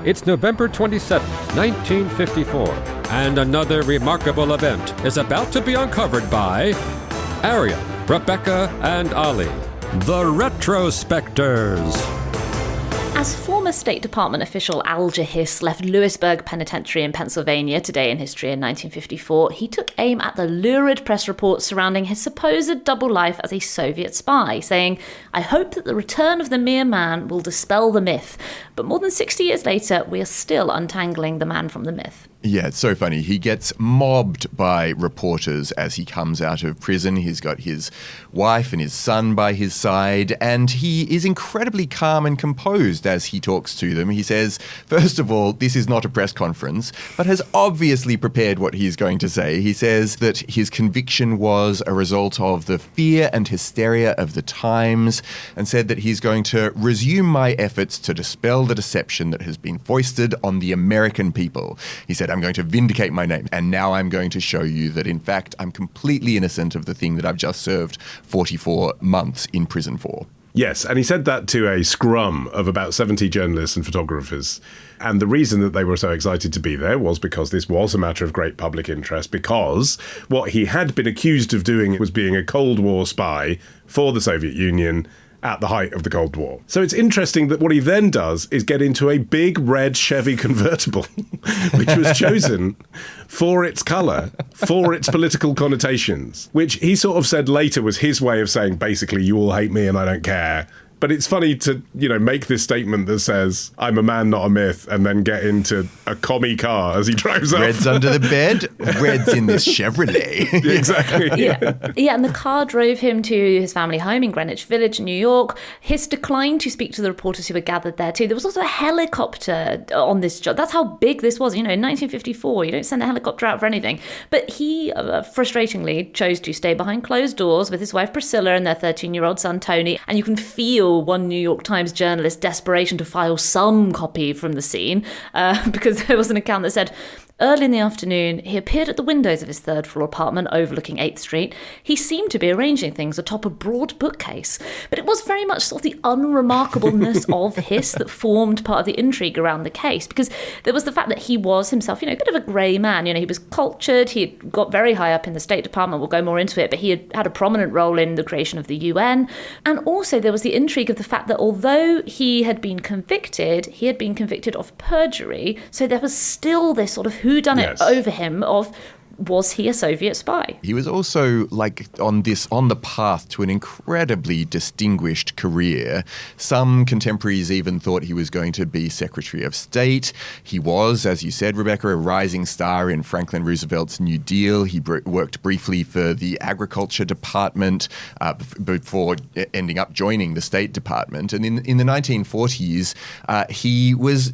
It's November 27, 1954, and another remarkable event is about to be uncovered by Ariel, Rebecca, and Ali, the Retrospectors. As former State Department official Alger Hiss left Lewisburg Penitentiary in Pennsylvania today in history in 1954, he took aim at the lurid press reports surrounding his supposed double life as a Soviet spy, saying, "I hope that the return of the mere man will dispel the myth." But more than 60 years later, we are still untangling the man from the myth. Yeah, it's so funny. He gets mobbed by reporters as he comes out of prison. He's got his wife and his son by his side, and he is incredibly calm and composed as he talks to them. He says, first of all, this is not a press conference, but has obviously prepared what he's going to say. He says that his conviction was a result of the fear and hysteria of the times, and said that he's going to resume my efforts to dispel the deception that has been foisted on the American people. He said, I'm going to vindicate my name, and now I'm going to show you that, in fact, I'm completely innocent of the thing that I've just served 44 months in prison for. Yes, and he said that to a scrum of about 70 journalists and photographers. And the reason that they were so excited to be there was because this was a matter of great public interest, because what he had been accused of doing was being a Cold War spy for the Soviet Union at the height of the Cold War. So it's interesting that what he then does is get into a big red Chevy convertible, which was chosen for its colour, for its political connotations, which he sort of said later was his way of saying, basically, you all hate me and I don't care. But it's funny to, make this statement that says, I'm a man, not a myth, and then get into a commie car as he drives up. Red's under the bed, red's in this Chevrolet. Exactly. Yeah, and the car drove him to his family home in Greenwich Village, New York. Hiss declined to speak to the reporters who were gathered there too. There was also a helicopter on this job. That's how big this was. In 1954, you don't send a helicopter out for anything. But he, frustratingly, chose to stay behind closed doors with his wife Priscilla and their 13-year-old son Tony. And you can feel one New York Times journalist's desperation to file some copy from the scene, because there was an account that said, early in the afternoon, he appeared at the windows of his third-floor apartment overlooking 8th Street. He seemed to be arranging things atop a broad bookcase. But it was very much sort of the unremarkableness of Hiss that formed part of the intrigue around the case, because there was the fact that he was himself, a bit of a grey man. He was cultured, he had got very high up in the State Department, we'll go more into it, but he had a prominent role in the creation of the UN. And also there was the intrigue of the fact that although he had been convicted of perjury, so there was still this sort of whodunit over him of, was he a Soviet spy? He was also on the path to an incredibly distinguished career. Some contemporaries even thought he was going to be Secretary of State. He was, as you said, Rebecca, a rising star in Franklin Roosevelt's New Deal. He worked briefly for the Agriculture Department before ending up joining the State Department. And in the 1940s, he was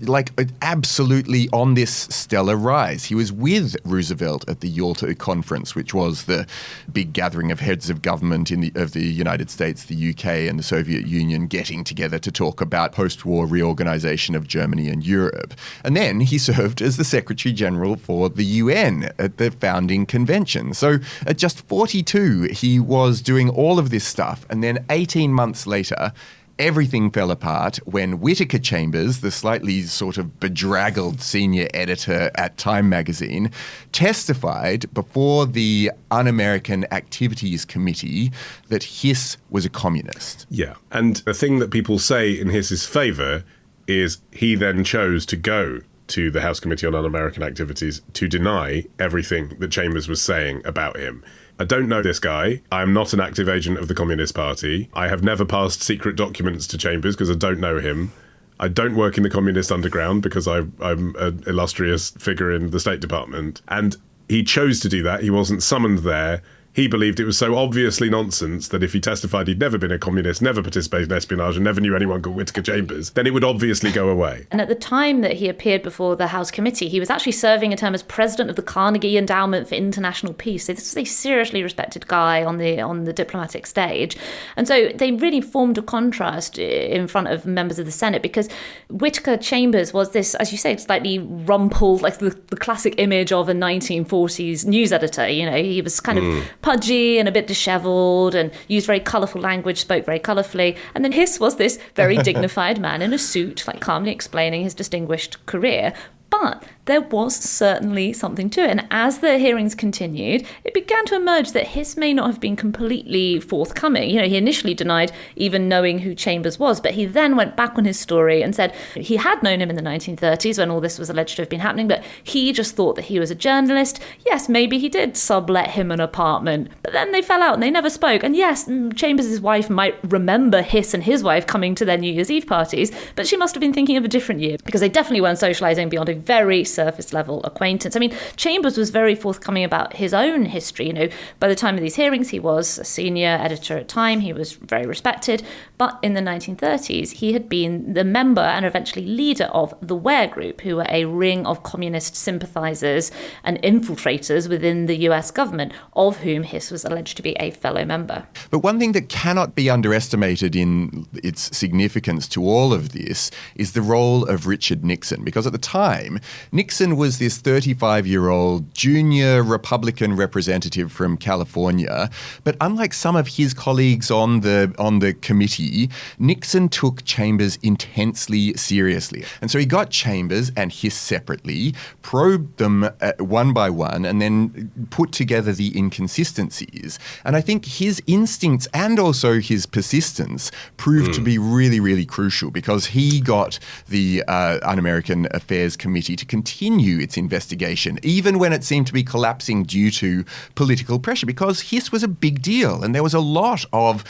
absolutely on this stellar rise. He was with Roosevelt at the Yalta Conference, which was the big gathering of heads of government of the United States, the UK, and the Soviet Union getting together to talk about post-war reorganization of Germany and Europe. And then he served as the Secretary General for the UN at the founding convention. So at just 42, he was doing all of this stuff. And then 18 months later, everything fell apart when Whitaker Chambers, the slightly sort of bedraggled senior editor at Time magazine, testified before the Un-American Activities Committee that Hiss was a communist. Yeah, and the thing that people say in Hiss's favour is he then chose to go to the House Committee on Un-American Activities to deny everything that Chambers was saying about him. I don't know this guy. I am not an active agent of the Communist Party. I have never passed secret documents to Chambers because I don't know him. I don't work in the communist underground because I'm an illustrious figure in the State Department. And he chose to do that. He wasn't summoned there. He believed it was so obviously nonsense that if he testified he'd never been a communist, never participated in espionage, and never knew anyone called Whitaker Chambers, then it would obviously go away. And at the time that he appeared before the House Committee, he was actually serving a term as president of the Carnegie Endowment for International Peace. So this was a seriously respected guy on the diplomatic stage. And so they really formed a contrast in front of members of the Senate, because Whitaker Chambers was this, as you say, slightly rumpled, like the classic image of a 1940s news editor. He was kind of pudgy and a bit dishevelled and used very colourful language, spoke very colourfully. And then Hiss was this very dignified man in a suit, like calmly explaining his distinguished career. But there was certainly something to it. And as the hearings continued, it began to emerge that Hiss may not have been completely forthcoming. He initially denied even knowing who Chambers was, but he then went back on his story and said he had known him in the 1930s when all this was alleged to have been happening, but he just thought that he was a journalist. Yes, maybe he did sublet him an apartment, but then they fell out and they never spoke. And yes, Chambers' wife might remember Hiss and his wife coming to their New Year's Eve parties, but she must have been thinking of a different year, because they definitely weren't socialising beyond a very surface level acquaintance. I mean, Chambers was very forthcoming about his own history. By the time of these hearings, he was a senior editor at Time. He was very respected. But in the 1930s, he had been the member and eventually leader of the Ware Group, who were a ring of communist sympathisers and infiltrators within the US government, of whom Hiss was alleged to be a fellow member. But one thing that cannot be underestimated in its significance to all of this is the role of Richard Nixon, because at the time, Nixon was this 35-year-old junior Republican representative from California, but unlike some of his colleagues on the committee, Nixon took Chambers intensely seriously. And so he got Chambers and Hiss separately, probed them one by one, and then put together the inconsistencies. And I think his instincts and also his persistence proved to be really, really crucial, because he got the Un-American Affairs Committee to continue its investigation, even when it seemed to be collapsing due to political pressure, because Hiss was a big deal. And there was a lot of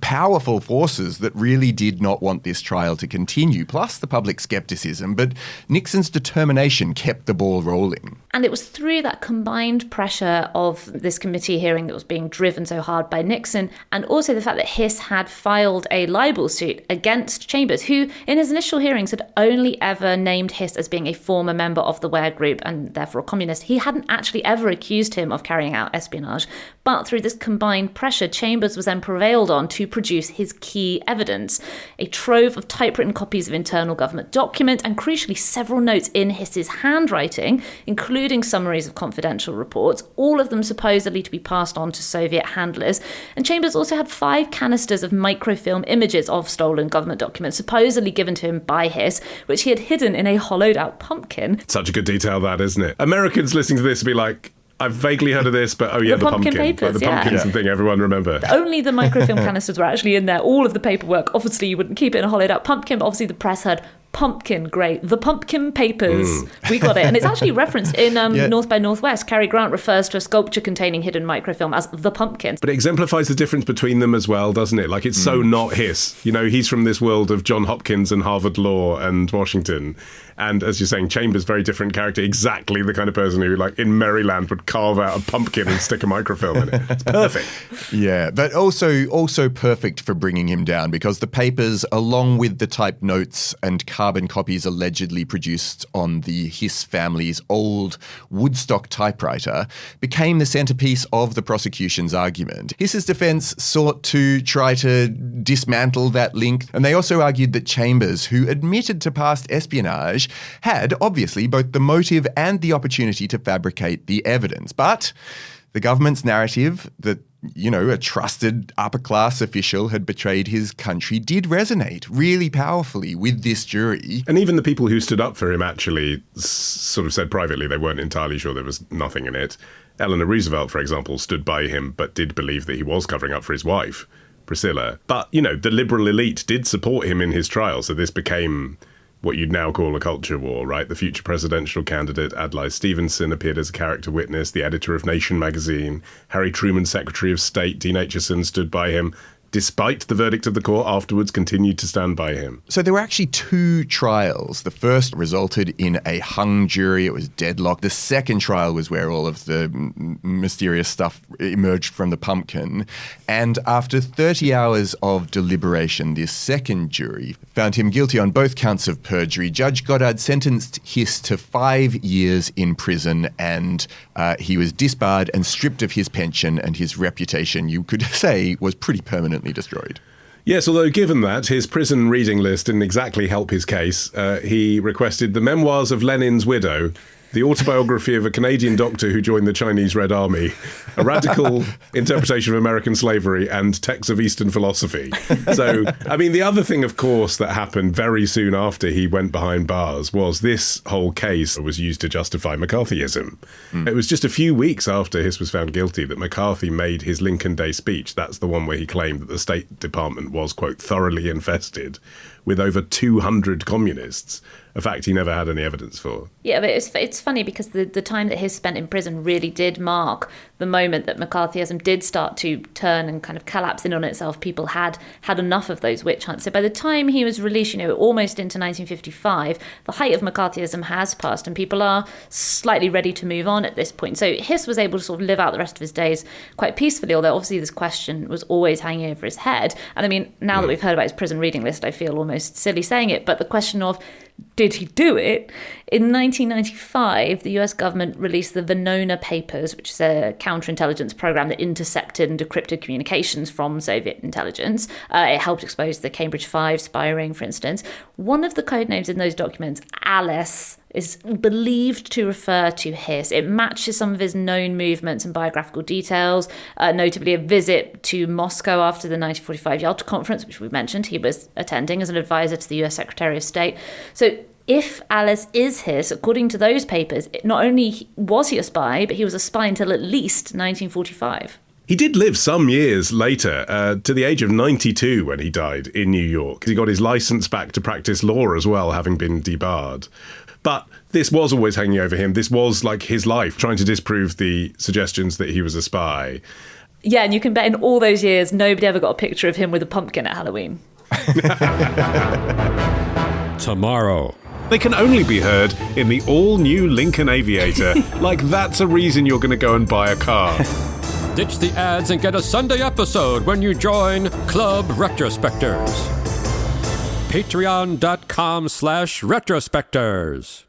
powerful forces that really did not want this trial to continue, plus the public skepticism. But Nixon's determination kept the ball rolling. And it was through that combined pressure of this committee hearing that was being driven so hard by Nixon, and also the fact that Hiss had filed a libel suit against Chambers, who in his initial hearings had only ever named Hiss as being a former member of the Ware Group and therefore a communist. He hadn't actually ever accused him of carrying out espionage. But through this combined pressure, Chambers was then prevailed on to produce his key evidence, a trove of typewritten copies of internal government documents, and crucially several notes in Hiss's handwriting, including summaries of confidential reports, all of them supposedly to be passed on to Soviet handlers. And Chambers also had 5 canisters of microfilm images of stolen government documents, supposedly given to him by Hiss, which he had hidden in a hollowed out pumpkin. Such a good detail, that, isn't it? Americans listening to this will be like, I've vaguely heard of this, but oh yeah, the pumpkin. Papers, the pumpkin's the thing everyone remember. Only the microfilm canisters were actually in there. All of the paperwork, obviously you wouldn't keep it in a hollowed out pumpkin, but obviously the press heard pumpkin, great. The Pumpkin Papers. We got it. And it's actually referenced in North by Northwest. Cary Grant refers to a sculpture containing hidden microfilm as the pumpkin. But it exemplifies the difference between them as well, doesn't it? Like, it's so not Hiss. He's from this world of John Hopkins and Harvard Law and Washington. And as you're saying, Chambers, very different character, exactly the kind of person who, like, in Maryland would carve out a pumpkin and stick a microfilm in it. It's perfect. Yeah, but also perfect for bringing him down, because the papers, along with the typed notes and carbon copies allegedly produced on the Hiss family's old Woodstock typewriter, became the centerpiece of the prosecution's argument. Hiss's defense sought to try to dismantle that link, and they also argued that Chambers, who admitted to past espionage, had obviously both the motive and the opportunity to fabricate the evidence. But the government's narrative that, a trusted upper-class official had betrayed his country did resonate really powerfully with this jury. And even the people who stood up for him actually sort of said privately they weren't entirely sure there was nothing in it. Eleanor Roosevelt, for example, stood by him but did believe that he was covering up for his wife, Priscilla. But, the liberal elite did support him in his trial, so this became what you'd now call a culture war, right? The future presidential candidate Adlai Stevenson appeared as a character witness. The editor of Nation magazine, Harry Truman, Secretary of State, Dean Acheson stood by him. Despite the verdict of the court, afterwards continued to stand by him. So there were actually 2 trials. The first resulted in a hung jury. It was deadlocked. The second trial was where all of the mysterious stuff emerged from the pumpkin. And after 30 hours of deliberation, this second jury found him guilty on both counts of perjury. Judge Goddard sentenced Hiss to 5 years in prison, and he was disbarred and stripped of his pension, and his reputation, you could say, was pretty permanently destroyed. Yes, although given that, his prison reading list didn't exactly help his case. He requested the memoirs of Lenin's widow The autobiography of a Canadian doctor who joined the Chinese Red Army, a radical interpretation of American slavery, and texts of Eastern philosophy. So, I mean, the other thing, of course, that happened very soon after he went behind bars was this whole case was used to justify McCarthyism. It was just a few weeks after Hiss was found guilty that McCarthy made his Lincoln Day speech. That's the one where he claimed that the State Department was, quote, thoroughly infested with over 200 communists, a fact he never had any evidence for. Yeah, but it's funny because the time that Hiss spent in prison really did mark the moment that McCarthyism did start to turn and kind of collapse in on itself. People had enough of those witch hunts. So by the time he was released, almost into 1955, the height of McCarthyism has passed and people are slightly ready to move on at this point. So Hiss was able to sort of live out the rest of his days quite peacefully, although obviously this question was always hanging over his head. And I mean, now that we've heard about his prison reading list, I feel almost silly saying it, but the question of did he do it? In 1995, the US government released the Venona Papers, which is a counterintelligence program that intercepted and decrypted communications from Soviet intelligence. It helped expose the Cambridge 5 spy ring, for instance. One of the code names in those documents, Alice, is believed to refer to Hiss. It matches some of his known movements and biographical details, notably a visit to Moscow after the 1945 Yalta Conference, which we mentioned he was attending as an advisor to the US Secretary of State. So if Alice is Hiss, according to those papers, not only was he a spy, but he was a spy until at least 1945. He did live some years later, to the age of 92 when he died in New York. He got his license back to practice law as well, having been debarred. But this was always hanging over him. This was like his life, trying to disprove the suggestions that he was a spy. Yeah, and you can bet in all those years, nobody ever got a picture of him with a pumpkin at Halloween. Tomorrow. They can only be heard in the all-new Lincoln Aviator. Like, that's a reason you're going to go and buy a car. Ditch the ads and get a Sunday episode when you join Club Retrospectors. Patreon.com/Retrospectors.